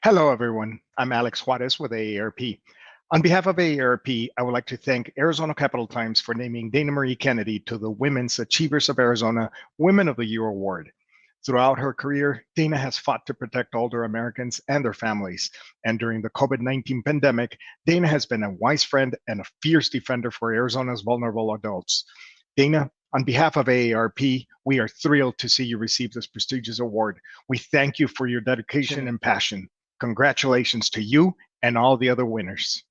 Hello, everyone. I'm Alex Juarez with AARP. On behalf of AARP, I would like to thank Arizona Capital Times for naming Dana Marie Kennedy to the Women's Achievers of Arizona Women of the Year Award. Throughout her career, Dana has fought to protect older Americans and their families. And during the COVID-19 pandemic, Dana has been a wise friend and a fierce defender for Arizona's vulnerable adults. Dana, on behalf of AARP, we are thrilled to see you receive this prestigious award. We thank you for your dedication and passion. Congratulations to you and all the other winners.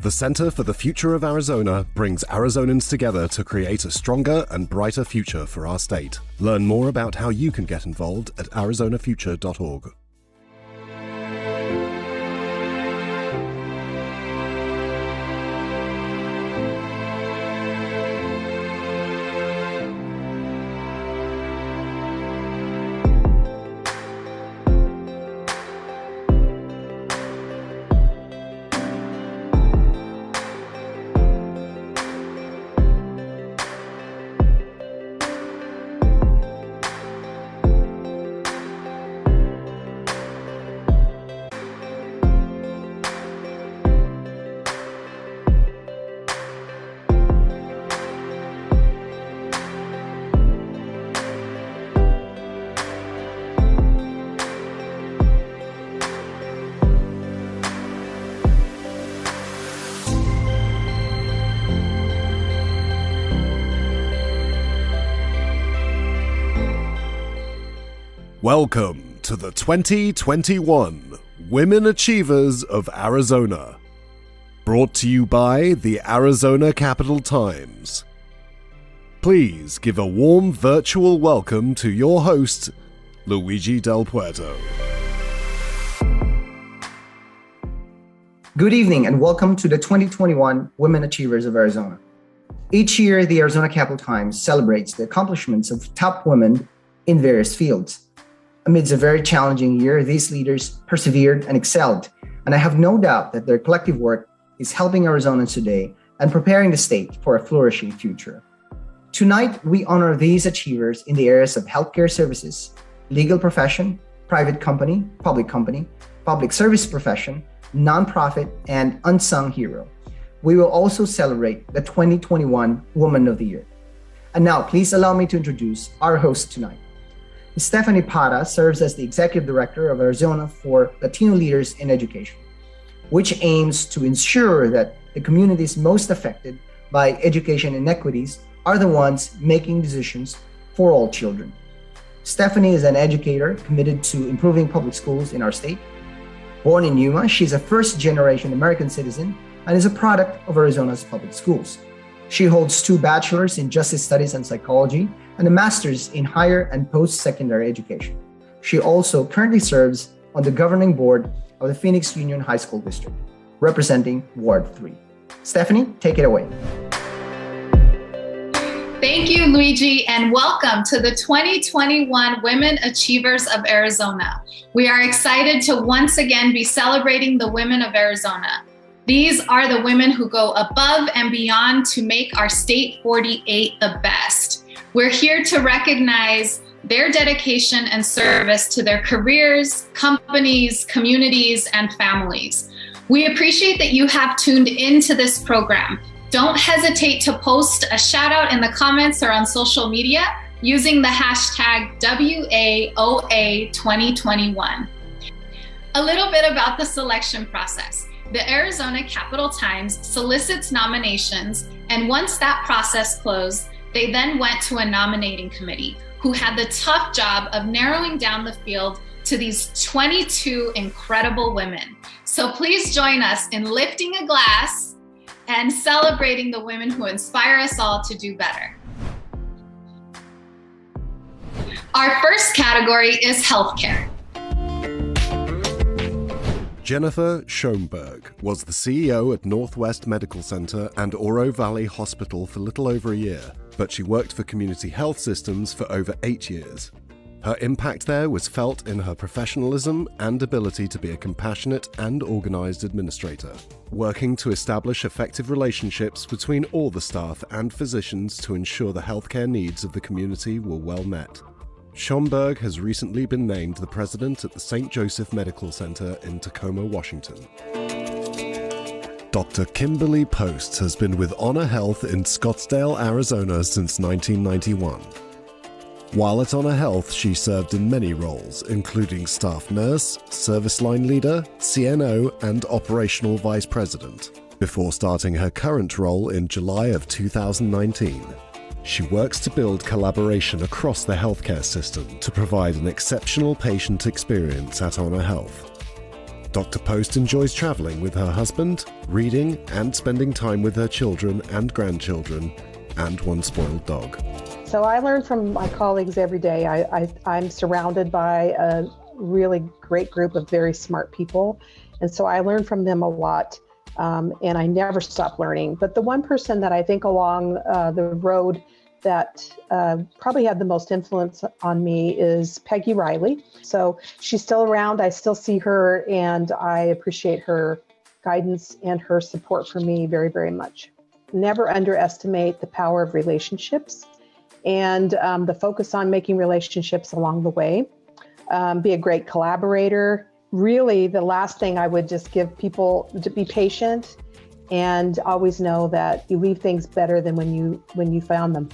The Center for the Future of Arizona brings Arizonans together to create a stronger and brighter future for our state. Learn more about how you can get involved at arizonafuture.org. Welcome to the 2021 Women Achievers of Arizona. Brought to you by the Arizona Capital Times. Please give a warm virtual welcome to your host, Luigi Del Puerto. Good evening and welcome to the 2021 Women Achievers of Arizona. Each year, the Arizona Capital Times celebrates the accomplishments of top women in various fields. Amidst a very challenging year, these leaders persevered and excelled, and I have no doubt that their collective work is helping Arizonans today and preparing the state for a flourishing future. Tonight, we honor these achievers in the areas of healthcare services, legal profession, private company, public service profession, nonprofit, and unsung hero. We will also celebrate the 2021 Woman of the Year. And now, please allow me to introduce our host tonight. Stephanie Parra serves as the Executive Director of Arizona for Latino Leaders in Education, which aims to ensure that the communities most affected by education inequities are the ones making decisions for all children. Stephanie is an educator committed to improving public schools in our state. Born in Yuma, she's a first-generation American citizen and is a product of Arizona's public schools. She holds 2 bachelors in justice studies and psychology and a master's in higher and post-secondary education. She also currently serves on the governing board of the Phoenix Union High School District, representing Ward 3. Stephanie, take it away. Thank you, Luigi, and welcome to the 2021 Women Achievers of Arizona. We are excited to once again be celebrating the women of Arizona. These are the women who go above and beyond to make our State 48 the best. We're here to recognize their dedication and service to their careers, companies, communities, and families. We appreciate that you have tuned into this program. Don't hesitate to post a shout out in the comments or on social media using the hashtag WAOA2021. A little bit about the selection process. The Arizona Capital Times solicits nominations, and once that process closed, they then went to a nominating committee who had the tough job of narrowing down the field to these 22 incredible women. So please join us in lifting a glass and celebrating the women who inspire us all to do better. Our first category is healthcare. Jennifer Schoenberg was the CEO at Northwest Medical Center and Oro Valley Hospital for little over a year, but she worked for community health systems for over 8 years. Her impact there was felt in her professionalism and ability to be a compassionate and organized administrator, working to establish effective relationships between all the staff and physicians to ensure the healthcare needs of the community were well met. Schomburg has recently been named the president at the St. Joseph Medical Center in Tacoma, Washington. Dr. Kimberly Post has been with Honor Health in Scottsdale, Arizona since 1991. While at Honor Health, she served in many roles, including staff nurse, service line leader, CNO, and operational vice president, before starting her current role in July of 2019. She works to build collaboration across the healthcare system to provide an exceptional patient experience at Honor Health. Dr. Post enjoys traveling with her husband, reading, and spending time with her children and grandchildren, and one spoiled dog. So I learn from my colleagues every day. I'm surrounded by a really great group of very smart people, and so I learn from them a lot, and I never stop learning. But the one person that I think along the road that probably had the most influence on me is Peggy Riley. So she's still around. I still see her, and I appreciate her guidance and her support for me very, very much. Never underestimate the power of relationships and the focus on making relationships along the way. Be a great collaborator. Really, the last thing I would just give people to be patient and always know that you leave things better than when you found them.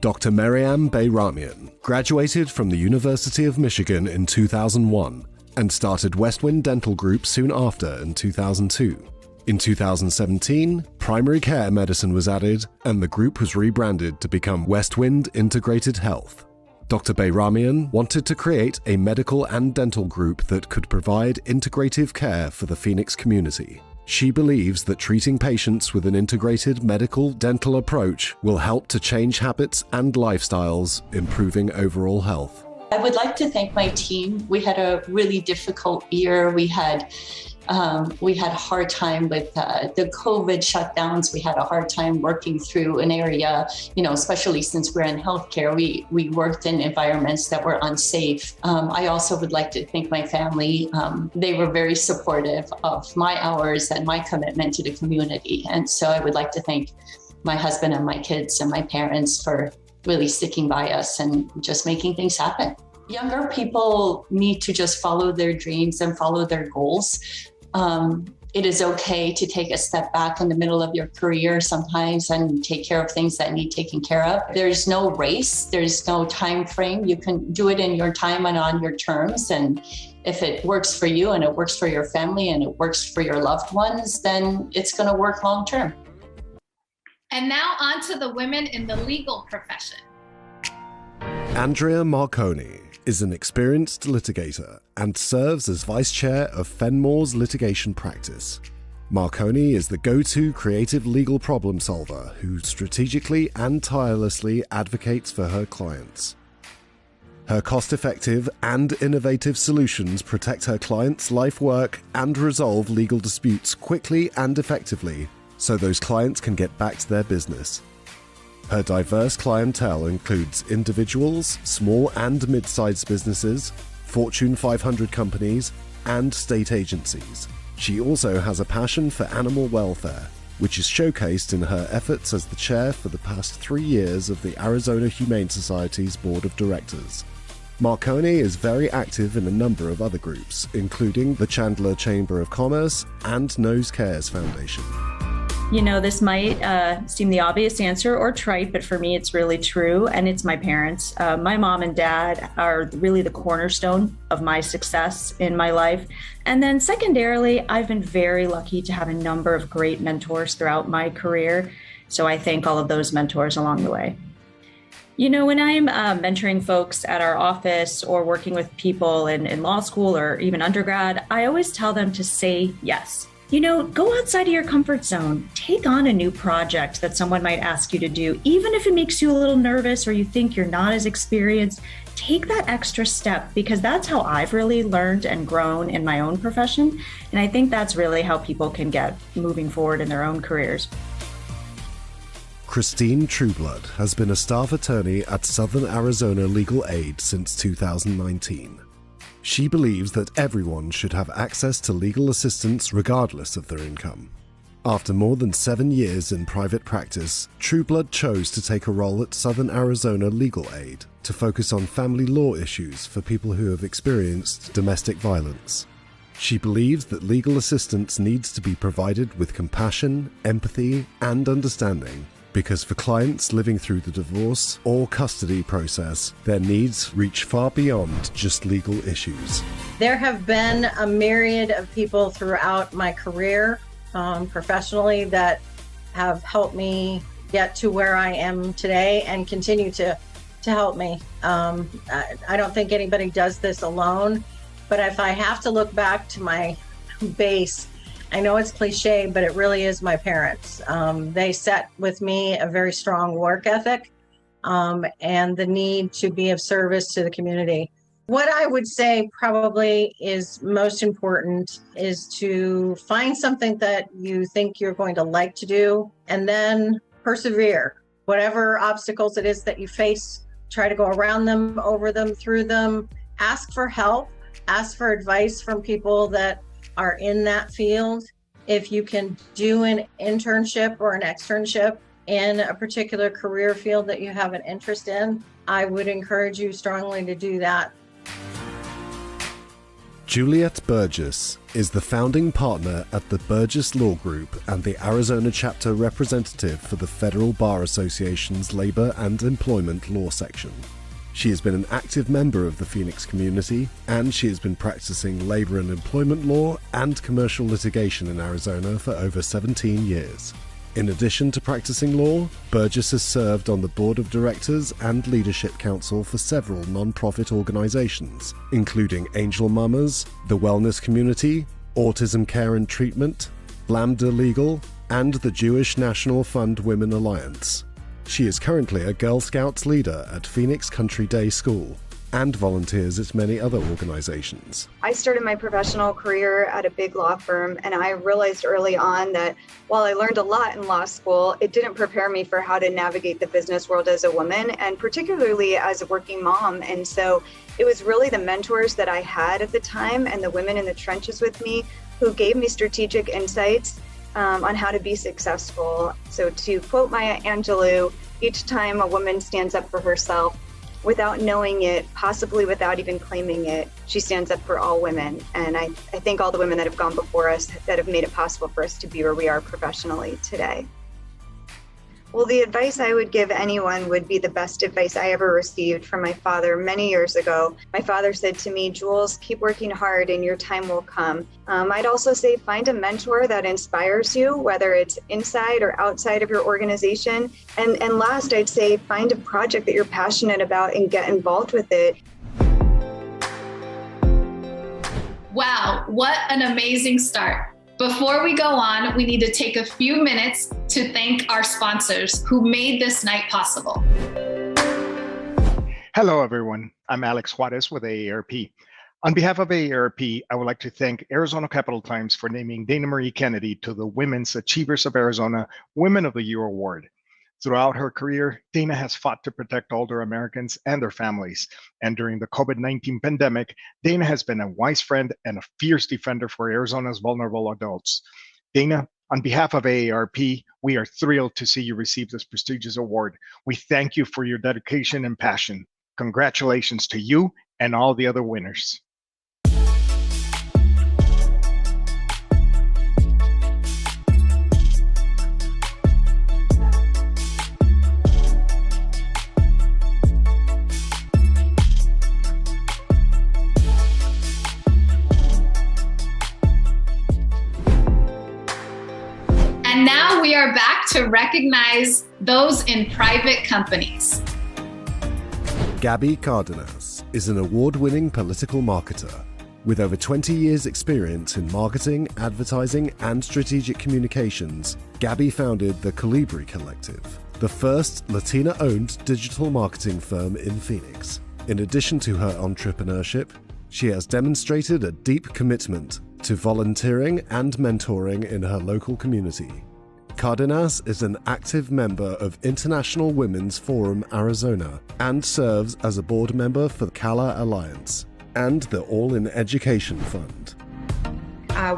Dr. Maryam Bayramian graduated from the University of Michigan in 2001 and started Westwind Dental Group soon after in 2002. In 2017, primary care medicine was added and the group was rebranded to become Westwind Integrated Health. Dr. Bayramian wanted to create a medical and dental group that could provide integrative care for the Phoenix community. She believes that treating patients with an integrated medical dental approach will help to change habits and lifestyles, improving overall health. I would like to thank my team. We had a really difficult year. We had a hard time with the COVID shutdowns. We had a hard time working through an area, especially since we're in healthcare, we worked in environments that were unsafe. I also would like to thank my family. They were very supportive of my hours and my commitment to the community. And so I would like to thank my husband and my kids and my parents for really sticking by us and just making things happen. Younger people need to just follow their dreams and follow their goals. It is okay to take a step back in the middle of your career sometimes and take care of things that need taken care of. There's no race, there's no time frame. You can do it in your time and on your terms. And if it works for you and it works for your family and it works for your loved ones, then it's going to work long term. And now on to the women in the legal profession. Andrea Marconi is an experienced litigator and serves as vice chair of Fenmore's litigation practice. Marconi is the go-to creative legal problem solver who strategically and tirelessly advocates for her clients. Her cost-effective and innovative solutions protect her clients' life work and resolve legal disputes quickly and effectively so those clients can get back to their business. Her diverse clientele includes individuals, small and mid-sized businesses, Fortune 500 companies, and state agencies. She also has a passion for animal welfare, which is showcased in her efforts as the chair for the past 3 years of the Arizona Humane Society's Board of Directors. Marconi is very active in a number of other groups, including the Chandler Chamber of Commerce and Nose Cares Foundation. You know, this might seem the obvious answer or trite, but for me, it's really true. And it's my parents. My mom and dad are really the cornerstone of my success in my life. And then secondarily, I've been very lucky to have a number of great mentors throughout my career. So I thank all of those mentors along the way. You know, when I'm mentoring folks at our office or working with people in law school or even undergrad, I always tell them to say yes. You know, go outside of your comfort zone. Take on a new project that someone might ask you to do, even if it makes you a little nervous or you think you're not as experienced. Take that extra step, because that's how I've really learned and grown in my own profession. And I think that's really how people can get moving forward in their own careers. Christine Trueblood has been a staff attorney at Southern Arizona Legal Aid since 2019. She believes that everyone should have access to legal assistance regardless of their income. After more than 7 years in private practice, Trueblood chose to take a role at Southern Arizona Legal Aid to focus on family law issues for people who have experienced domestic violence. She believes that legal assistance needs to be provided with compassion, empathy, and understanding, because for clients living through the divorce or custody process, their needs reach far beyond just legal issues. There have been a myriad of people throughout my career professionally that have helped me get to where I am today and continue to help me. I don't think anybody does this alone, but if I have to look back to my base, I know it's cliche, but it really is my parents. They set with me a very strong work ethic and the need to be of service to the community. What I would say probably is most important is to find something that you think you're going to like to do and then persevere. Whatever obstacles it is that you face, try to go around them, over them, through them. Ask for help, ask for advice from people that are in that field. If you can do an internship or an externship in a particular career field that you have an interest in, I would encourage you strongly to do that. Juliet Burgess is the founding partner at the Burgess Law Group and the Arizona chapter representative for the Federal Bar Association's Labor and Employment Law section. She has been an active member of the Phoenix community, and she has been practicing labor and employment law and commercial litigation in Arizona for over 17 years. In addition to practicing law, Burgess has served on the board of directors and leadership council for several nonprofit organizations, including Angel Mamas, the Wellness Community, Autism Care and Treatment, Lambda Legal, and the Jewish National Fund Women Alliance. She is currently a Girl Scouts leader at Phoenix Country Day School and volunteers at many other organizations. I started my professional career at a big law firm, and I realized early on that while I learned a lot in law school, it didn't prepare me for how to navigate the business world as a woman, and particularly as a working mom. And so it was really the mentors that I had at the time and the women in the trenches with me who gave me strategic insights on how to be successful. So to quote Maya Angelou, each time a woman stands up for herself, without knowing it, possibly without even claiming it, she stands up for all women. And I thank all the women that have gone before us that have made it possible for us to be where we are professionally today. Well, the advice I would give anyone would be the best advice I ever received from my father many years ago. My father said to me, "Jules, keep working hard and your time will come." I'd also say find a mentor that inspires you, whether it's inside or outside of your organization. And last, I'd say find a project that you're passionate about and get involved with it. Wow, what an amazing start. Before we go on, we need to take a few minutes to thank our sponsors who made this night possible. Hello, everyone. I'm Alex Juarez with AARP. On behalf of AARP, I would like to thank Arizona Capital Times for naming Dana Marie Kennedy to the Women's Achievers of Arizona Women of the Year Award. Throughout her career, Dana has fought to protect older Americans and their families. And during the COVID-19 pandemic, Dana has been a wise friend and a fierce defender for Arizona's vulnerable adults. Dana, on behalf of AARP, we are thrilled to see you receive this prestigious award. We thank you for your dedication and passion. Congratulations to you and all the other winners. now we are back to recognize those in private companies. Gabby Cardenas is an award-winning political marketer. With over 20 years' experience in marketing, advertising, and strategic communications, Gabby founded the Colibri Collective, the first Latina-owned digital marketing firm in Phoenix. In addition to her entrepreneurship, she has demonstrated a deep commitment to volunteering and mentoring in her local community. Cardenas is an active member of International Women's Forum Arizona and serves as a board member for the CALA Alliance and the All in Education Fund.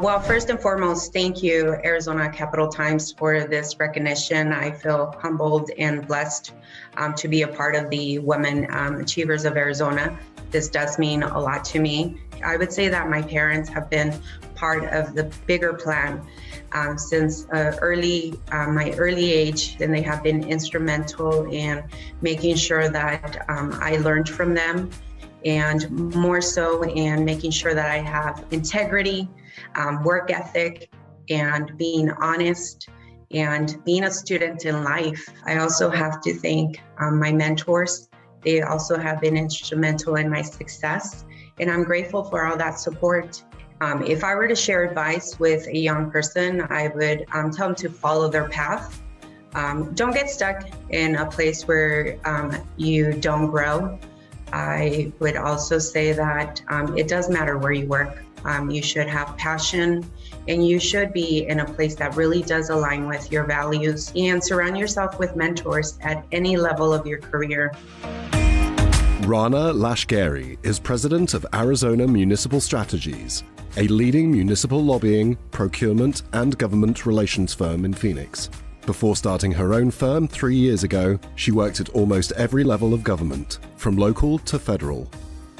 Well, first and foremost, thank you, Arizona Capital Times, for this recognition. I feel humbled and blessed to be a part of the Women Achievers of Arizona. This does mean a lot to me. I would say that my parents have been part of the bigger plan since my early age, and they have been instrumental in making sure that I learned from them, and more so in making sure that I have integrity, work ethic, and being honest, and being a student in life. I also have to thank my mentors. They also have been instrumental in my success, and I'm grateful for all that support. If I were to share advice with a young person, I would tell them to follow their path. Don't get stuck in a place where you don't grow. I would also say that it does matter where you work. You should have passion, and you should be in a place that really does align with your values, and surround yourself with mentors at any level of your career. Rana Lashgari is president of Arizona Municipal Strategies, a leading municipal lobbying, procurement, and government relations firm in Phoenix. Before starting her own firm 3 years ago, she worked at almost every level of government, from local to federal.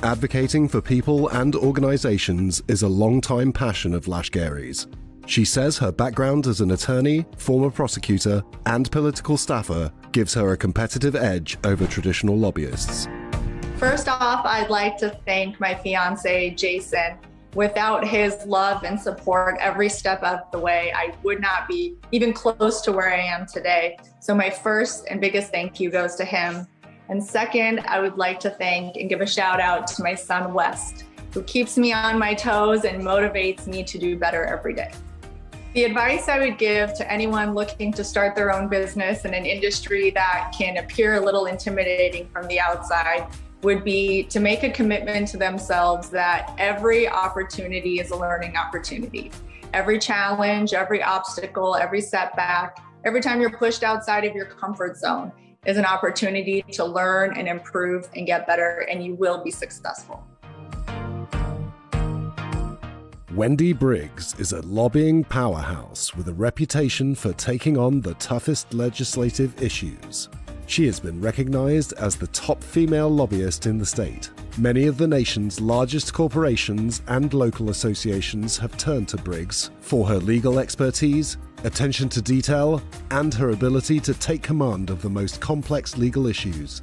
Advocating for people and organizations is a long-time passion of Lashgari's. She says her background as an attorney, former prosecutor, and political staffer gives her a competitive edge over traditional lobbyists. First off, I'd like to thank my fiance, Jason. Without his love and support every step of the way, I would not be even close to where I am today. So my first and biggest thank you goes to him. And second, I would like to thank and give a shout out to my son, West, who keeps me on my toes and motivates me to do better every day. The advice I would give to anyone looking to start their own business in an industry that can appear a little intimidating from the outside would be to make a commitment to themselves that every opportunity is a learning opportunity. Every challenge, every obstacle, every setback, every time you're pushed outside of your comfort zone is an opportunity to learn and improve and get better, and you will be successful. Wendy Briggs is a lobbying powerhouse with a reputation for taking on the toughest legislative issues. She has been recognized as the top female lobbyist in the state. Many of the nation's largest corporations and local associations have turned to Briggs for her legal expertise, attention to detail, and her ability to take command of the most complex legal issues.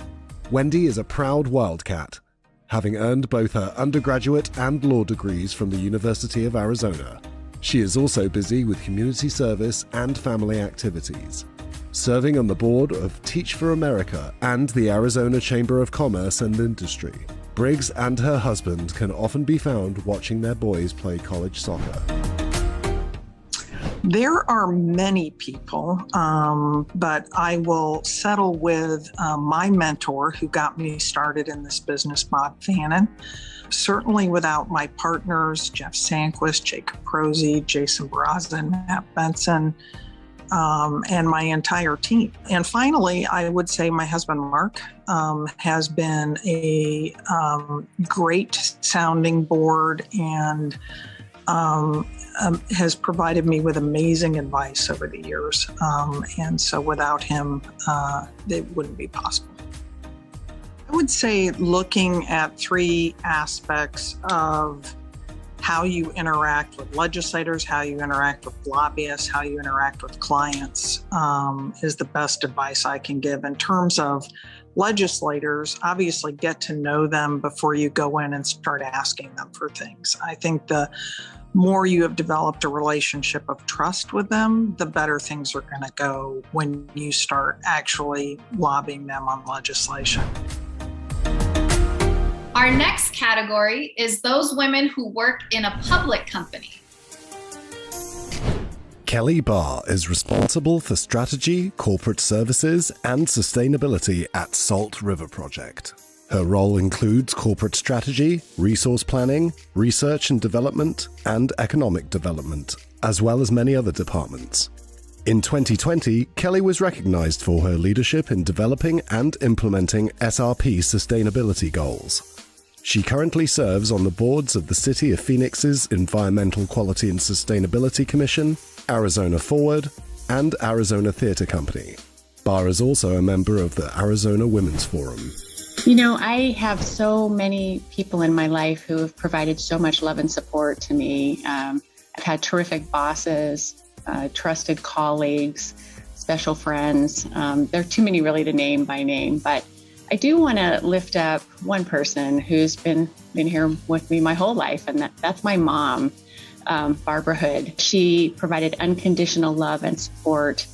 Wendy is a proud Wildcat, having earned both her undergraduate and law degrees from the University of Arizona. She is also busy with community service and family activities. Serving on the board of Teach for America and the Arizona Chamber of Commerce and Industry, Briggs and her husband can often be found watching their boys play college soccer. There are many people, but I will settle with my mentor who got me started in this business, Bob Fannin. Certainly without my partners, Jeff Sanquist, Jacob Prosey, Jason Brazen, Matt Benson, and my entire team. And finally, I would say my husband, Mark, has been a great sounding board and has provided me with amazing advice over the years. And so without him, it wouldn't be possible. I would say looking at three aspects of how you interact with legislators, how you interact with lobbyists, how you interact with clients is the best advice I can give. In terms of legislators, obviously get to know them before you go in and start asking them for things. I think the more you have developed a relationship of trust with them, the better things are going to go when you start actually lobbying them on legislation. Our next category is those women who work in a public company. Kelly Barr is responsible for strategy, corporate services, and sustainability at Salt River Project. Her role includes corporate strategy, resource planning, research and development, and economic development, as well as many other departments. In 2020, Kelly was recognized for her leadership in developing and implementing SRP sustainability goals. She currently serves on the boards of the City of Phoenix's Environmental Quality and Sustainability Commission, Arizona Forward, and Arizona Theater Company. Barr is also a member of the Arizona Women's Forum. You know, I have so many people in my life who have provided so much love and support to me. I've had terrific bosses, trusted colleagues, special friends. There are too many really to name by name, but I do want to lift up one person who's been here with me my whole life, and that's my mom, Barbara Hood. She provided unconditional love and support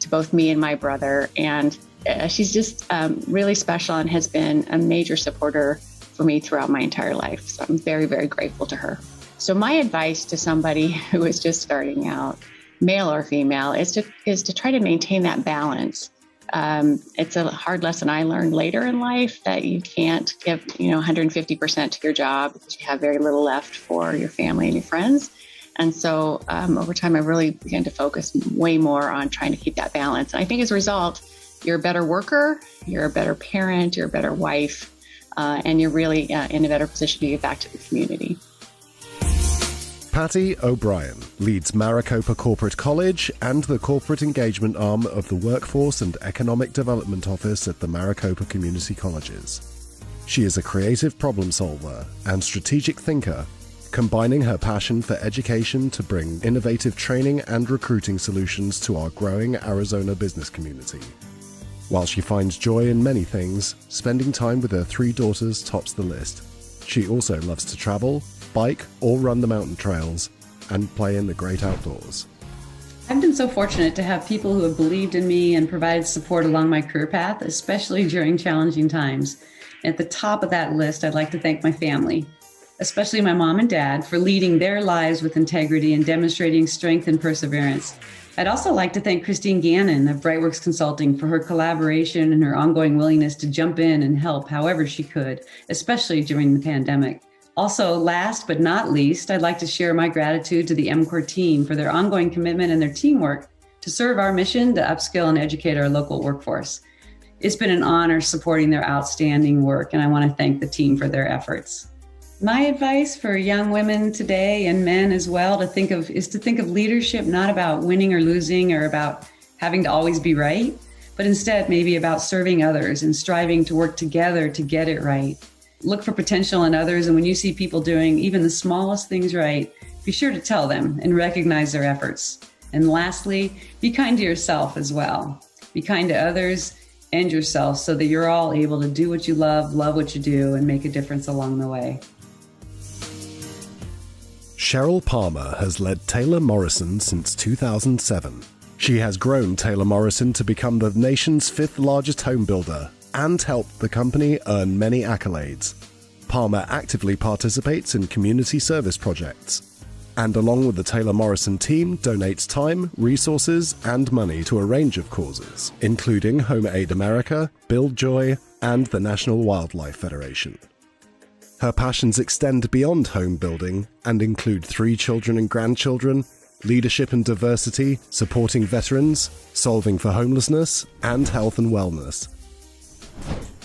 to both me and my brother, and she's just really special and has been a major supporter for me throughout my entire life. So I'm very, very grateful to her. So my advice to somebody who is just starting out, male or female, is to try to maintain that balance. It's a hard lesson I learned later in life, that you can't give 150% to your job because you have very little left for your family and your friends. And so over time, I really began to focus way more on trying to keep that balance. And I think as a result, you're a better worker, you're a better parent, you're a better wife, and you're really in a better position to give back to the community. Patty O'Brien leads Maricopa Corporate College and the corporate engagement arm of the Workforce and Economic Development Office at the Maricopa Community Colleges. She is a creative problem solver and strategic thinker, combining her passion for education to bring innovative training and recruiting solutions to our growing Arizona business community. While she finds joy in many things, spending time with her 3 daughters tops the list. She also loves to travel, bike or run the mountain trails, and play in the great outdoors. I've been so fortunate to have people who have believed in me and provided support along my career path, especially during challenging times. At the top of that list, I'd like to thank my family, especially my mom and dad, for leading their lives with integrity and demonstrating strength and perseverance. I'd also like to thank Christine Gannon of Brightworks Consulting for her collaboration and her ongoing willingness to jump in and help however she could, especially during the pandemic. Also, last but not least, I'd like to share my gratitude to the MCOR team for their ongoing commitment and their teamwork to serve our mission to upskill and educate our local workforce. It's been an honor supporting their outstanding work, and I want to thank the team for their efforts. My advice for young women today, and men as well, is to think of leadership not about winning or losing or about having to always be right, but instead maybe about serving others and striving to work together to get it right. Look for potential in others, and when you see people doing even the smallest things right, be sure to tell them and recognize their efforts. And lastly, be kind to yourself as well. Be kind to others and yourself so that you're all able to do what you love what you do, and make a difference along the way. Cheryl Palmer has led Taylor Morrison since 2007. She has grown Taylor Morrison to become the nation's 5th largest home builder and helped the company earn many accolades. Palmer actively participates in community service projects, and along with the Taylor Morrison team, donates time, resources, and money to a range of causes, including Home Aid America, Build Joy, and the National Wildlife Federation. Her passions extend beyond home building and include 3 children and grandchildren, leadership and diversity, supporting veterans, solving for homelessness, and health and wellness.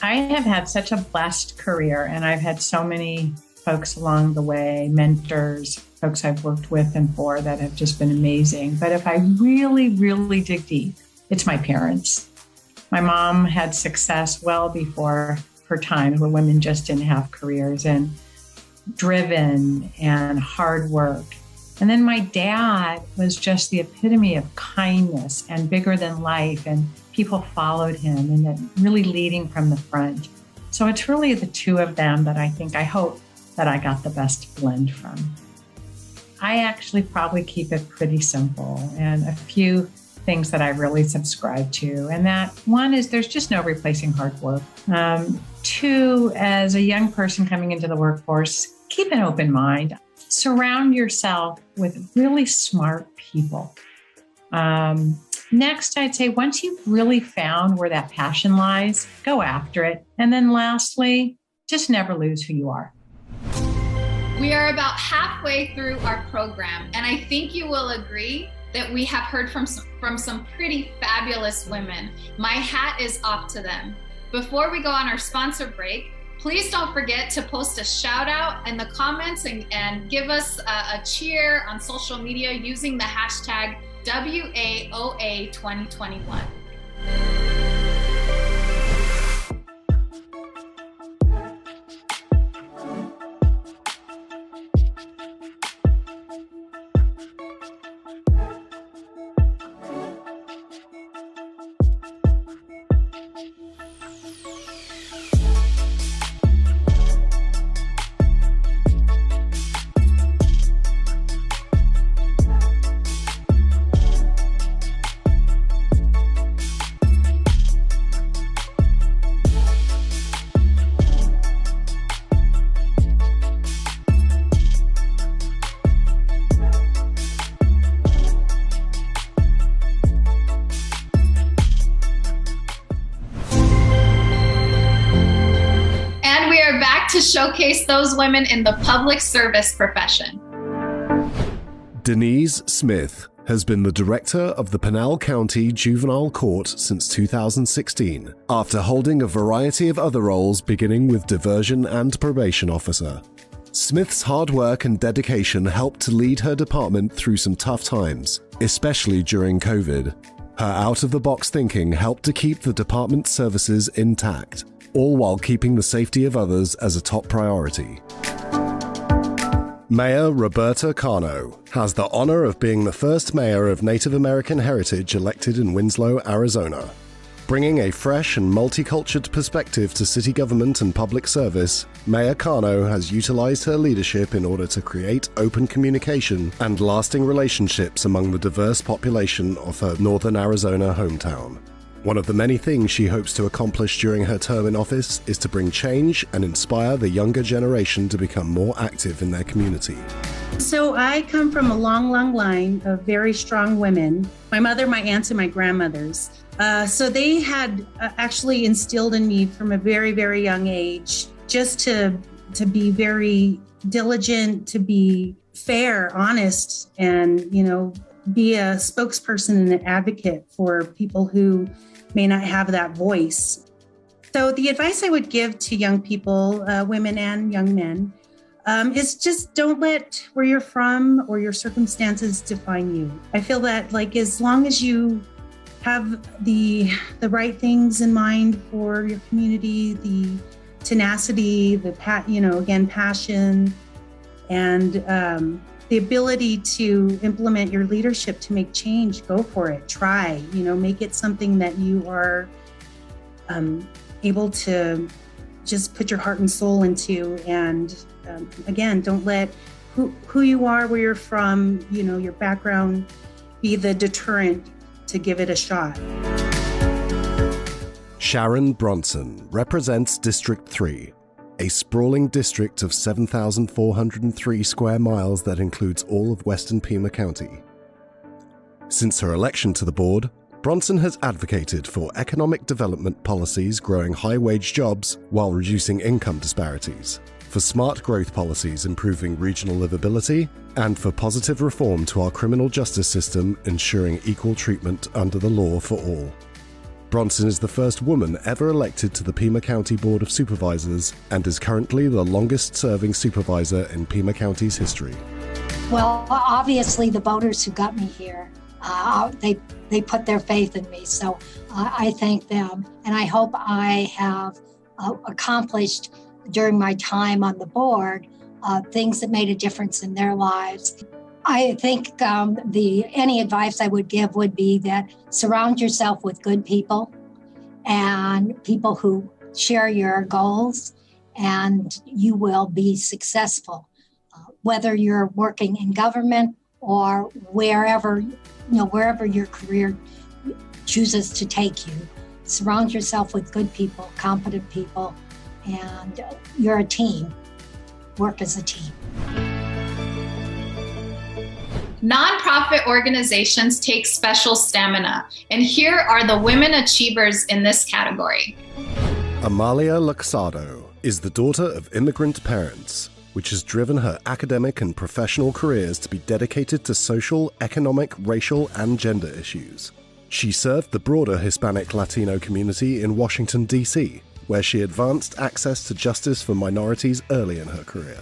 I have had such a blessed career, and I've had so many folks along the way, mentors, folks I've worked with and for, that have just been amazing. But if I really, really dig deep, it's my parents. My mom had success well before her time, where women just didn't have careers, and driven and hard work. And then my dad was just the epitome of kindness and bigger than life, and people followed him, and then really leading from the front. So it's really the 2 of them that I hope that I got the best blend from. I actually probably keep it pretty simple, and a few things that I really subscribe to. And that one is there's just no replacing hard work. Two, as a young person coming into the workforce, keep an open mind. Surround yourself with really smart people. Next, I'd say once you've really found where that passion lies, go after it. And then lastly, just never lose who you are. We are about halfway through our program, and I think you will agree that we have heard from some pretty fabulous women. My hat is off to them. Before we go on our sponsor break, please don't forget to post a shout out in the comments and give us a cheer on social media using the hashtag WAOA2021. To showcase those women in the public service profession. Denise Smith has been the director of the Pinal County Juvenile Court since 2016, after holding a variety of other roles beginning with diversion and probation officer. Smith's hard work and dedication helped to lead her department through some tough times, especially during COVID. Her out-of-the-box thinking helped to keep the department's services intact, all while keeping the safety of others as a top priority. Mayor Roberta Cano has the honor of being the first mayor of Native American heritage elected in Winslow, Arizona. Bringing a fresh and multicultural perspective to city government and public service, Mayor Cano has utilized her leadership in order to create open communication and lasting relationships among the diverse population of her Northern Arizona hometown. One of the many things she hopes to accomplish during her term in office is to bring change and inspire the younger generation to become more active in their community. So I come from a long, long line of very strong women. My mother, my aunts, and my grandmothers. So they had actually instilled in me from a very, very young age just to be very diligent, to be fair, honest, and, be a spokesperson and an advocate for people who may not have that voice. So the advice I would give to young people, women and young men, is just don't let where you're from or your circumstances define you. I feel that as long as you have the right things in mind for your community, the tenacity, passion, and the ability to implement your leadership to make change, go for it, try, make it something that you are able to just put your heart and soul into. And again, don't let who you are, where you're from, your background be the deterrent to give it a shot. Sharon Bronson represents District 3, a sprawling district of 7,403 square miles that includes all of western Pima County. Since her election to the board, Bronson has advocated for economic development policies growing high-wage jobs while reducing income disparities, for smart growth policies improving regional livability, and for positive reform to our criminal justice system ensuring equal treatment under the law for all. Bronson is the first woman ever elected to the Pima County Board of Supervisors and is currently the longest-serving supervisor in Pima County's history. Well, obviously the voters who got me here, they put their faith in me, so I thank them. And I hope I have accomplished during my time on the board things that made a difference in their lives. I think any advice I would give would be that surround yourself with good people and people who share your goals, and you will be successful. whether you're working in government or wherever your career chooses to take you. Surround yourself with good people, competent people, and you're a team. Work as a team. Nonprofit organizations take special stamina, and here are the women achievers in this category. Amalia Luxardo is the daughter of immigrant parents, which has driven her academic and professional careers to be dedicated to social, economic, racial, and gender issues. She served the broader Hispanic Latino community in Washington, D.C., where she advanced access to justice for minorities early in her career.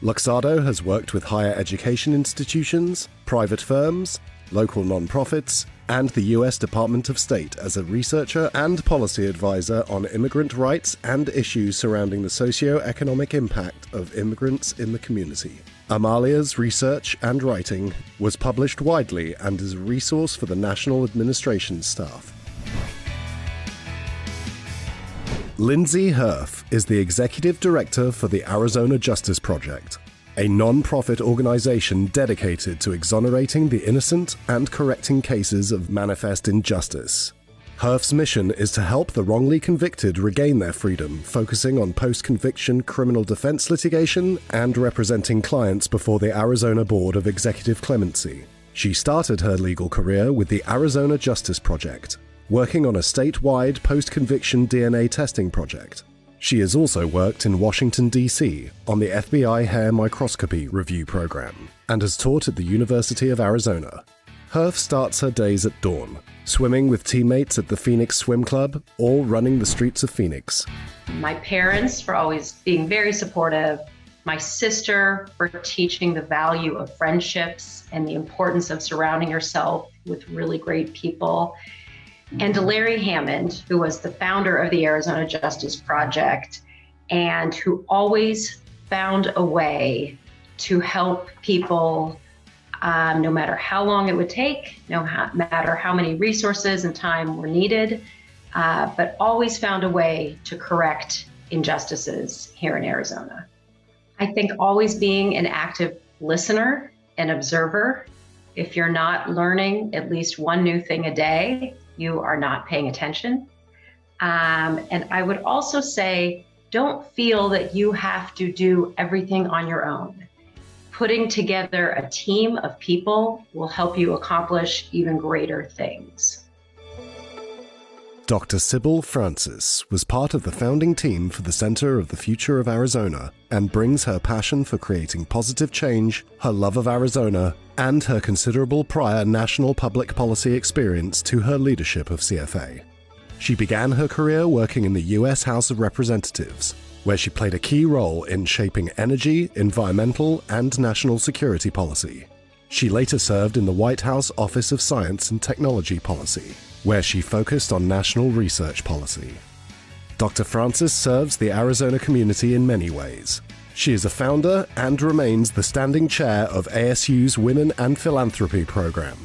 Luxardo has worked with higher education institutions, private firms, local nonprofits, and the U.S. Department of State as a researcher and policy advisor on immigrant rights and issues surrounding the socio-economic impact of immigrants in the community. Amalia's research and writing was published widely and is a resource for the National Administration staff. Lindsay Herf is the Executive Director for the Arizona Justice Project, a non-profit organization dedicated to exonerating the innocent and correcting cases of manifest injustice. Herf's mission is to help the wrongly convicted regain their freedom, focusing on post-conviction criminal defense litigation and representing clients before the Arizona Board of Executive Clemency. She started her legal career with the Arizona Justice Project, working on a statewide post-conviction DNA testing project. She has also worked in Washington, D.C. on the FBI hair microscopy review program and has taught at the University of Arizona. Herf starts her days at dawn, swimming with teammates at the Phoenix Swim Club or running the streets of Phoenix. My parents for always being very supportive. My sister for teaching the value of friendships and the importance of surrounding yourself with really great people. And to Larry Hammond, who was the founder of the Arizona Justice Project and who always found a way to help people, no matter how long it would take, no matter how many resources and time were needed, but always found a way to correct injustices here in Arizona. I think always being an active listener and observer. If you're not learning at least one new thing a day, you are not paying attention. And I would also say, don't feel that you have to do everything on your own. Putting together a team of people will help you accomplish even greater things. Dr. Sybil Francis was part of the founding team for the Center of the Future of Arizona and brings her passion for creating positive change, her love of Arizona, and her considerable prior national public policy experience to her leadership of CFA. She began her career working in the U.S. House of Representatives, where she played a key role in shaping energy, environmental, and national security policy. She later served in the White House Office of Science and Technology Policy, where she focused on national research policy. Dr. Francis serves the Arizona community in many ways. She is a founder and remains the standing chair of ASU's Women and Philanthropy program,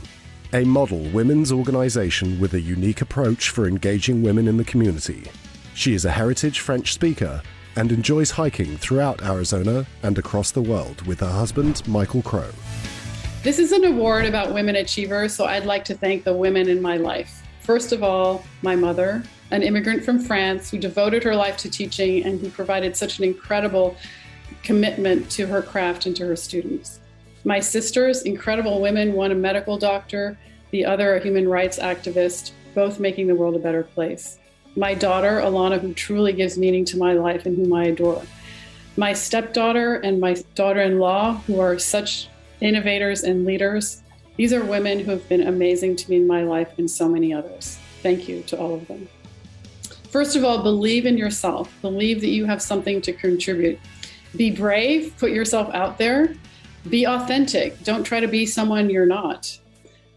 a model women's organization with a unique approach for engaging women in the community. She is a heritage French speaker and enjoys hiking throughout Arizona and across the world with her husband, Michael Crow. This is an award about women achievers, so I'd like to thank the women in my life. First of all, my mother, an immigrant from France who devoted her life to teaching and who provided such an incredible commitment to her craft and to her students. My sisters, incredible women, one a medical doctor, the other a human rights activist, both making the world a better place. My daughter, Alana, who truly gives meaning to my life and whom I adore. My stepdaughter and my daughter-in-law, who are such innovators and leaders. These are women who have been amazing to me in my life and so many others. Thank you to all of them. First of all, believe in yourself. Believe that you have something to contribute. Be brave, put yourself out there. Be authentic. Don't try to be someone you're not.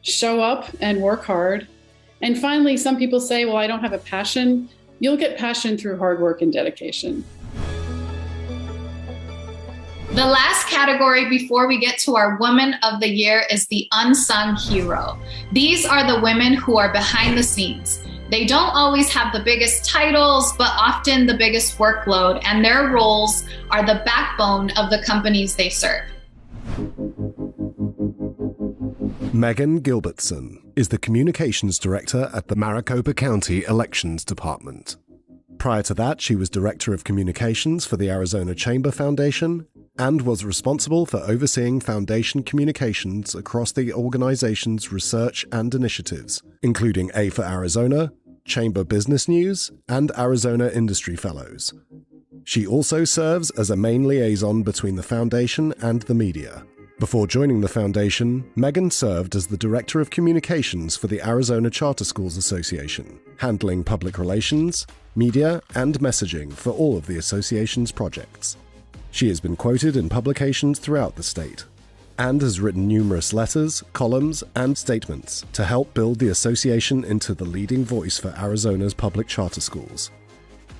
Show up and work hard. And finally, some people say, well, I don't have a passion. You'll get passion through hard work and dedication. The last category before we get to our Woman of the Year is the unsung hero. These are the women who are behind the scenes. They don't always have the biggest titles, but often the biggest workload, and their roles are the backbone of the companies they serve. Megan Gilbertson is the Communications Director at the Maricopa County Elections Department. Prior to that, she was Director of Communications for the Arizona Chamber Foundation and was responsible for overseeing foundation communications across the organization's research and initiatives, including A for Arizona, Chamber Business News, and Arizona Industry Fellows. She also serves as a main liaison between the foundation and the media. Before joining the foundation, Megan served as the Director of Communications for the Arizona Charter Schools Association, handling public relations, media, and messaging for all of the association's projects. She has been quoted in publications throughout the state and has written numerous letters, columns, and statements to help build the association into the leading voice for Arizona's public charter schools.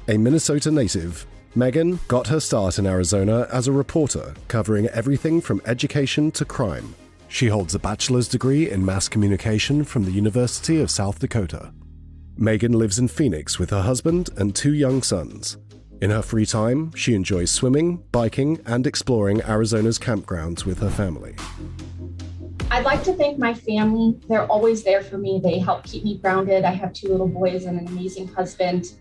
A Minnesota native, Megan got her start in Arizona as a reporter covering everything from education to crime. She holds a bachelor's degree in mass communication from the University of South Dakota. Megan lives in Phoenix with her husband and 2 young sons. In her free time, she enjoys swimming, biking, and exploring Arizona's campgrounds with her family. I'd like to thank my family. They're always there for me. They help keep me grounded. I have 2 little boys and an amazing husband,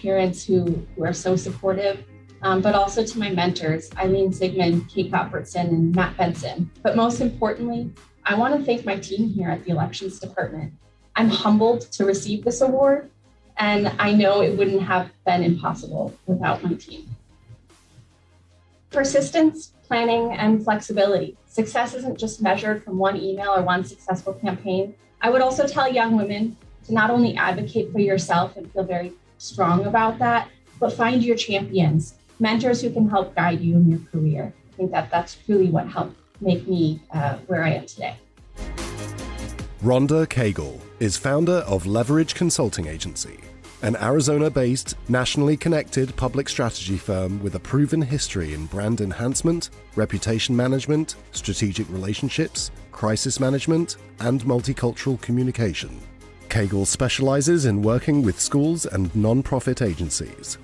parents who are so supportive, but also to my mentors, Eileen Sigmund, Kate Gottfredson, and Matt Benson. But most importantly, I want to thank my team here at the Elections Department. I'm humbled to receive this award, and I know it wouldn't have been impossible without my team. Persistence, planning, and flexibility. Success isn't just measured from one email or one successful campaign. I would also tell young women to not only advocate for yourself and feel very strong about that, but find your champions, mentors who can help guide you in your career. I think that's truly what helped make me where I am today. Rhonda Cagle is founder of Leverage Consulting Agency, an Arizona-based, nationally connected public strategy firm with a proven history in brand enhancement, reputation management, strategic relationships, crisis management, and multicultural communication. Cagle specializes in working with schools and non-profit agencies.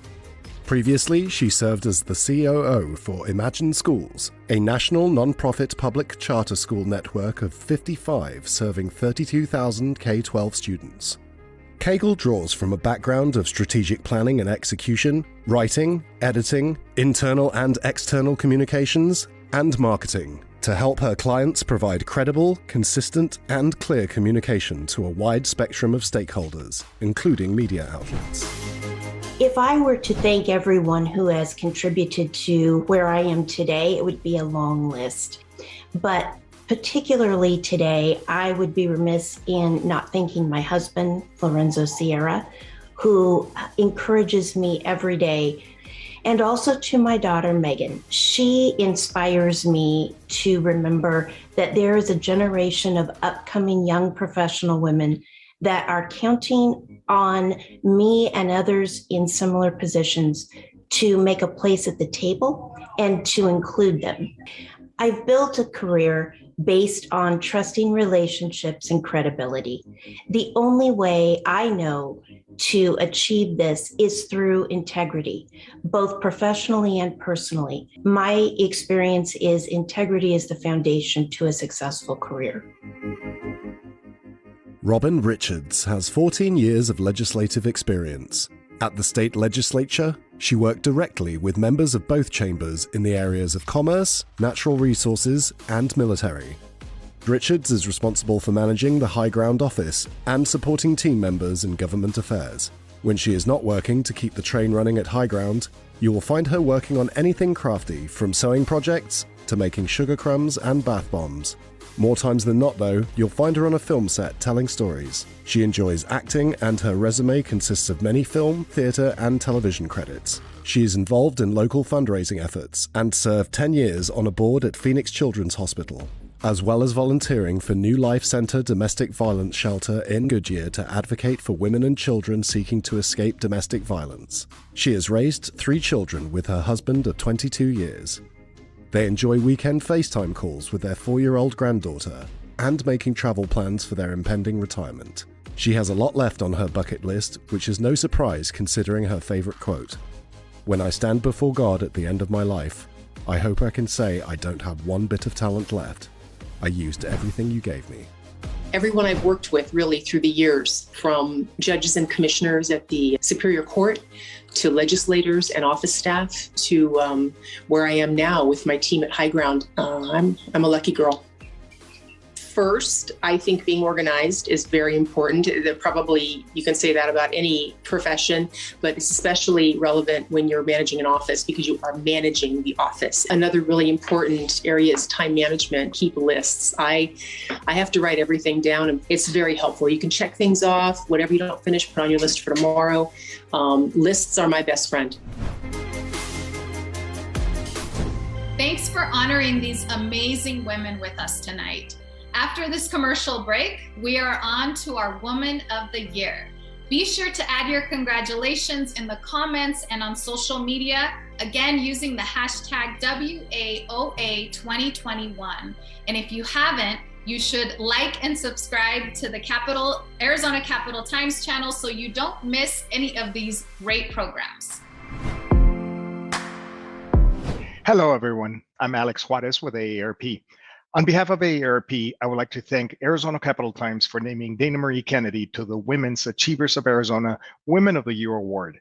Previously, she served as the COO for Imagine Schools, a national non-profit public charter school network of 55 serving 32,000 K-12 students. Cagle draws from a background of strategic planning and execution, writing, editing, internal and external communications, and marketing to help her clients provide credible, consistent, and clear communication to a wide spectrum of stakeholders, including media outlets. If I were to thank everyone who has contributed to where I am today, it would be a long list. But particularly today, I would be remiss in not thanking my husband, Lorenzo Sierra, who encourages me every day, and also to my daughter, Megan. She inspires me to remember that there is a generation of upcoming young professional women that are counting on me and others in similar positions to make a place at the table and to include them. I've built a career based on trusting relationships and credibility. The only way I know to achieve this is through integrity, both professionally and personally. My experience is integrity is the foundation to a successful career. Robin Richards has 14 years of legislative experience. At the state legislature, she worked directly with members of both chambers in the areas of commerce, natural resources, and military. Richards is responsible for managing the High Ground office and supporting team members in government affairs. When she is not working to keep the train running at High Ground, you will find her working on anything crafty, from sewing projects to making sugar crumbs and bath bombs. More times than not, though, you'll find her on a film set telling stories. She enjoys acting, and her resume consists of many film, theatre, and television credits. She is involved in local fundraising efforts and served 10 years on a board at Phoenix Children's Hospital, as well as volunteering for New Life Center Domestic Violence Shelter in Goodyear to advocate for women and children seeking to escape domestic violence. She has raised 3 children with her husband of 22 years. They enjoy weekend FaceTime calls with their 4-year-old granddaughter and making travel plans for their impending retirement. She has a lot left on her bucket list, which is no surprise considering her favorite quote. "When I stand before God at the end of my life, I hope I can say I don't have one bit of talent left. I used everything you gave me." everyone I've worked with really through the years, from judges and commissioners at the Superior Court to legislators and office staff to where I am now with my team at High Ground. I'm a lucky girl. First, I think being organized is very important. Probably you can say that about any profession, but it's especially relevant when you're managing an office because you are managing the office. Another really important area is time management. Keep lists. I have to write everything down, and it's very helpful. You can check things off. Whatever you don't finish, put on your list for tomorrow. Lists are my best friend. Thanks for honoring these amazing women with us tonight. After this commercial break, we are on to our Woman of the Year. Be sure to add your congratulations in the comments and on social media, again using the hashtag WAOA2021. And if you haven't, you should like and subscribe to the Arizona Capital Times channel so you don't miss any of these great programs. Hello, everyone. I'm Alex Juarez with AARP. On behalf of AARP, I would like to thank Arizona Capital Times for naming Dana Marie Kennedy to the Women's Achievers of Arizona Women of the Year Award.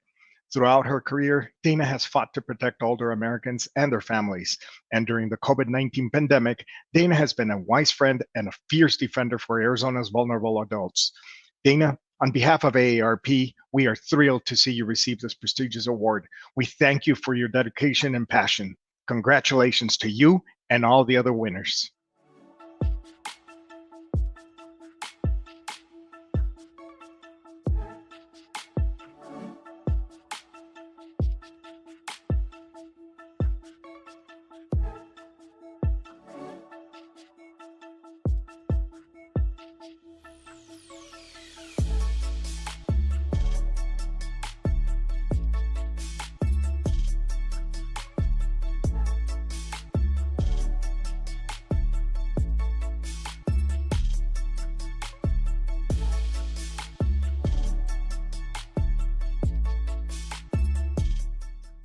Throughout her career, Dana has fought to protect older Americans and their families. And during the COVID-19 pandemic, Dana has been a wise friend and a fierce defender for Arizona's vulnerable adults. Dana, on behalf of AARP, we are thrilled to see you receive this prestigious award. We thank you for your dedication and passion. Congratulations to you and all the other winners.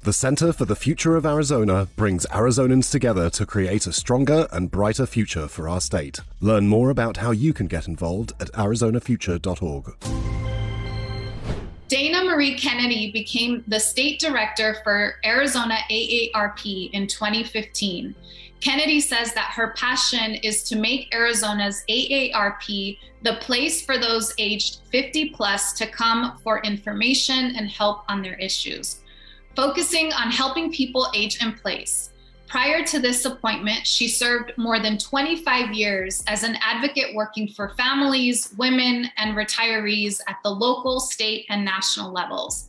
The Center for the Future of Arizona brings Arizonans together to create a stronger and brighter future for our state. Learn more about how you can get involved at arizonafuture.org. Dana Marie Kennedy became the state director for Arizona AARP in 2015. Kennedy says that her passion is to make Arizona's AARP the place for those aged 50 plus to come for information and help on their issues, focusing on helping people age in place. Prior to this appointment, she served more than 25 years as an advocate working for families, women, and retirees at the local, state, and national levels.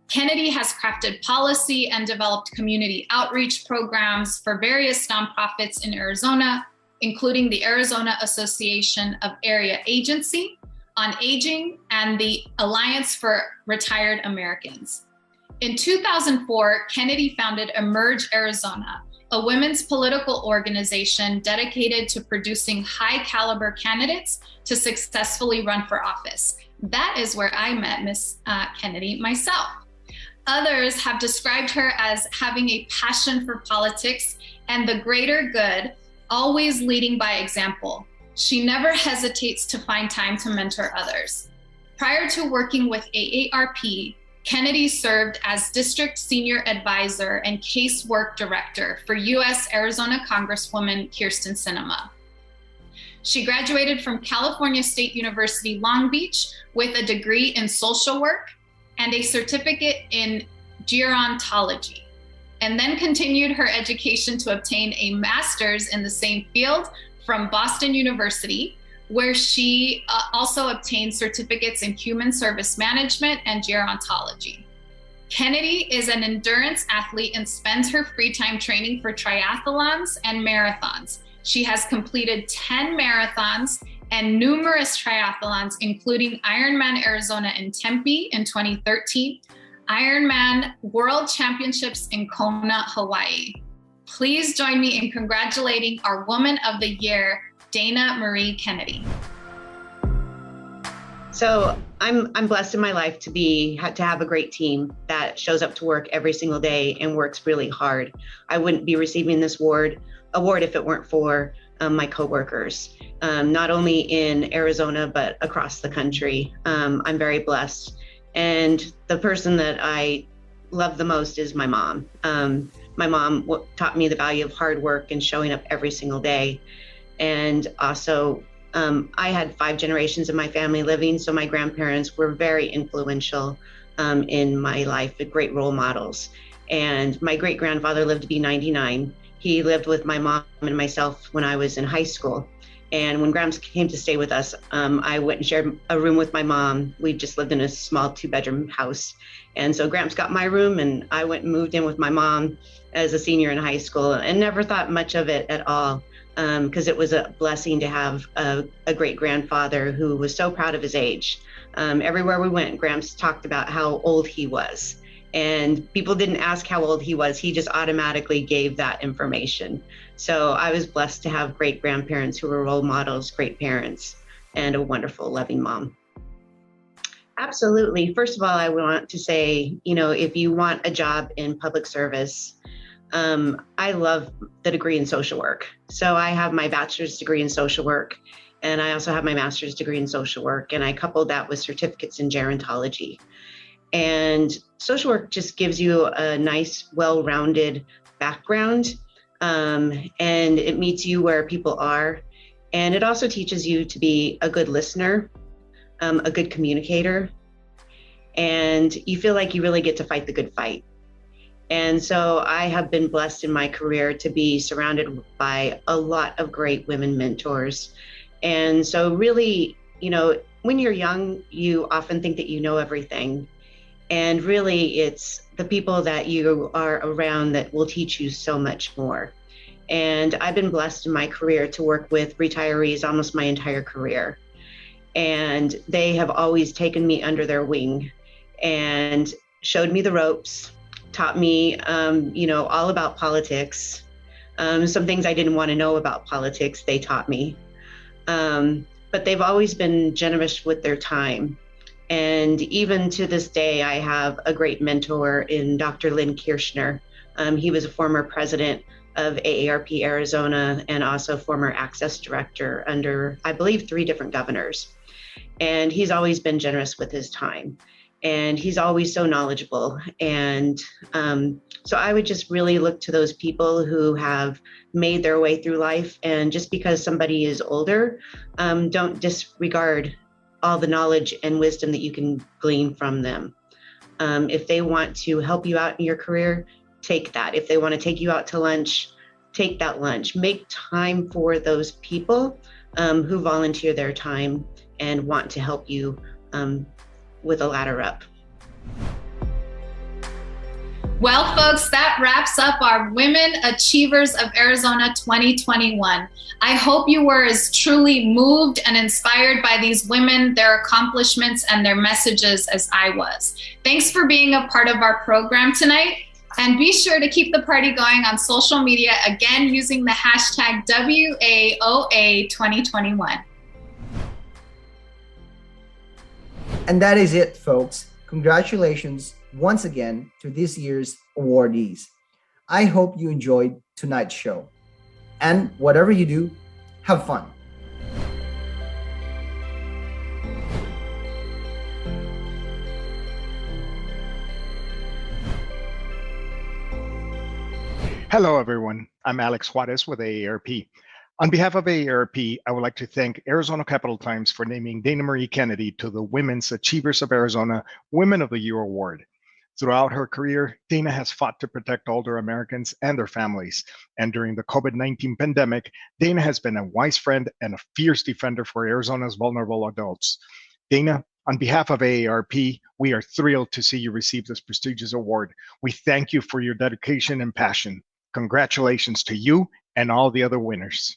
Kennedy has crafted policy and developed community outreach programs for various nonprofits in Arizona, including the Arizona Association of Area Agency on Aging and the Alliance for Retired Americans. In 2004, Kennedy founded Emerge Arizona, a women's political organization dedicated to producing high-caliber candidates to successfully run for office. That is where I met Ms. Kennedy myself. Others have described her as having a passion for politics and the greater good, always leading by example. She never hesitates to find time to mentor others. Prior to working with AARP, Kennedy served as District Senior Advisor and Casework Director for U.S. Arizona Congresswoman Kyrsten Sinema. She graduated from California State University, Long Beach with a degree in social work and a certificate in gerontology, and then continued her education to obtain a master's in the same field from Boston University, where she also obtained certificates in human service management and gerontology. Kennedy is an endurance athlete and spends her free time training for triathlons and marathons. She has completed 10 marathons and numerous triathlons, including Ironman Arizona in Tempe in 2013, Ironman World Championships in Kona, Hawaii. Please join me in congratulating our Woman of the Year, Dana Marie Kennedy. So I'm blessed in my life to have a great team that shows up to work every single day and works really hard. I wouldn't be receiving this award if it weren't for my coworkers, not only in Arizona, but across the country. I'm very blessed. And the person that I love the most is my mom. My mom taught me the value of hard work and showing up every single day. And also, I had 5 generations of my family living, so my grandparents were very influential in my life, great role models. And my great-grandfather lived to be 99. He lived with my mom and myself when I was in high school. And when Gramps came to stay with us, I went and shared a room with my mom. We just lived in a small 2-bedroom house. And so Gramps got my room, and I went and moved in with my mom as a senior in high school, and never thought much of it at all, because it was a blessing to have a great grandfather who was so proud of his age. Everywhere we went, Gramps talked about how old he was. And people didn't ask how old he was. He just automatically gave that information. So I was blessed to have great grandparents who were role models, great parents, and a wonderful, loving mom. Absolutely. First of all, I want to say, if you want a job in public service, I love the degree in social work. So I have my bachelor's degree in social work, and I also have my master's degree in social work, and I coupled that with certificates in gerontology. And social work just gives you a nice, well-rounded background, and it meets you where people are. And it also teaches you to be a good listener, a good communicator, and you feel like you really get to fight the good fight. And so I have been blessed in my career to be surrounded by a lot of great women mentors. And so really, when you're young, you often think that you know everything. And really, it's the people that you are around that will teach you so much more. And I've been blessed in my career to work with retirees almost my entire career. And they have always taken me under their wing and showed me the ropes, taught me, all about politics. Some things I didn't want to know about politics, they taught me. But they've always been generous with their time. And even to this day, I have a great mentor in Dr. Lynn Kirshner. He was a former president of AARP Arizona and also former access director under, I believe, 3 different governors. And he's always been generous with his time. And he's always so knowledgeable. And so I would just really look to those people who have made their way through life. And just because somebody is older, don't disregard all the knowledge and wisdom that you can glean from them. If they want to help you out in your career, take that. If they want to take you out to lunch, take that lunch. Make time for those people who volunteer their time and want to help you with a ladder up. Well, folks, that wraps up our Women Achievers of Arizona 2021. I hope you were as truly moved and inspired by these women, their accomplishments, and their messages as I was. Thanks for being a part of our program tonight. And be sure to keep the party going on social media, again, using the hashtag WAOA2021. And that is it, folks. Congratulations once again to this year's awardees. I hope you enjoyed tonight's show. And whatever you do, have fun. Hello, everyone. I'm Alex Juarez with AARP. On behalf of AARP, I would like to thank Arizona Capital Times for naming Dana Marie Kennedy to the Women's Achievers of Arizona Women of the Year Award. Throughout her career, Dana has fought to protect older Americans and their families. And during the COVID-19 pandemic, Dana has been a wise friend and a fierce defender for Arizona's vulnerable adults. Dana, on behalf of AARP, we are thrilled to see you receive this prestigious award. We thank you for your dedication and passion. Congratulations to you and all the other winners.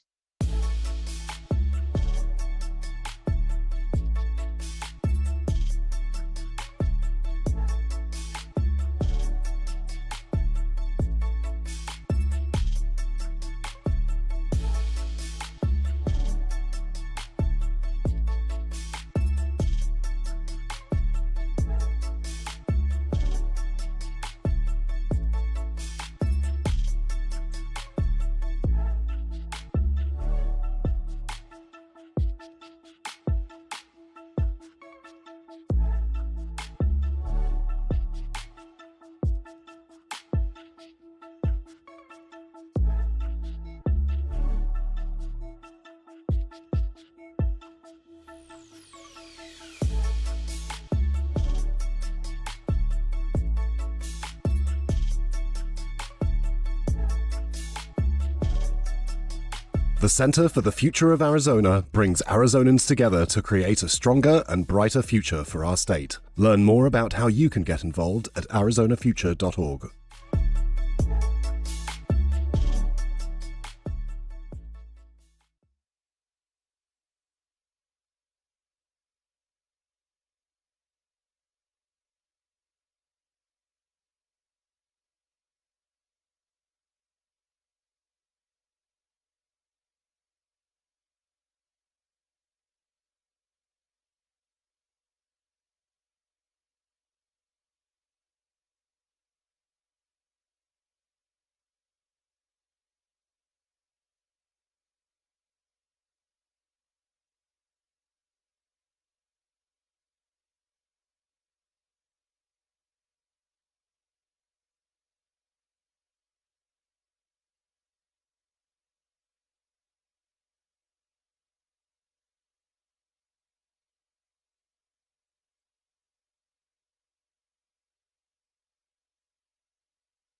The Center for the Future of Arizona brings Arizonans together to create a stronger and brighter future for our state. Learn more about how you can get involved at arizonafuture.org.